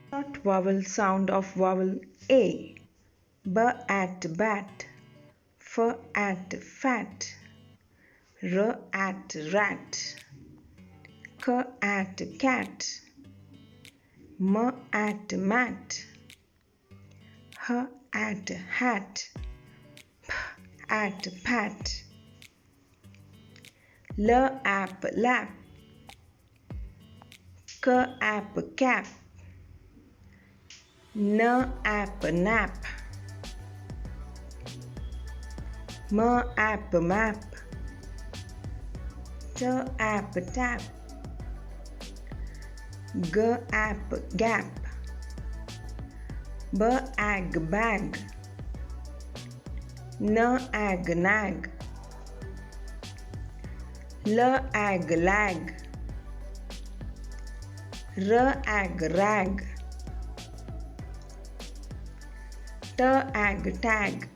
Short vowel sound of vowel A. B at bat, F at fat, R at rat, K at cat, M at mat, H at hat, P at pat, L at lap, K at cap, N at nap, M at map, T at tap, G at gap, B at bag, N at nag, L at lag, R at rag, T at tag,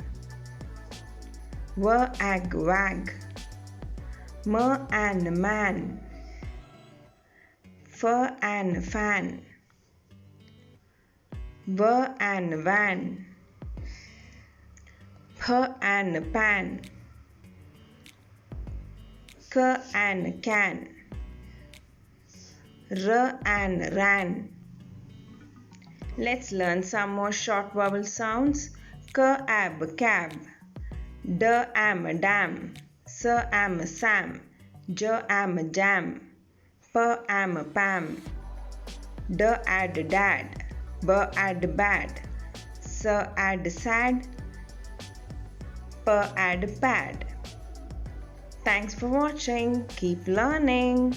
W at wag, M and man, F and fan, V and van, P and pan, K and can, R and ran. Let's learn some more short vowel sounds. K ab cab, D am dam, S am sam, J am jam, P am pam, D add dad, B add bad, S add sad, P add pad. Thanks for watching. Keep learning.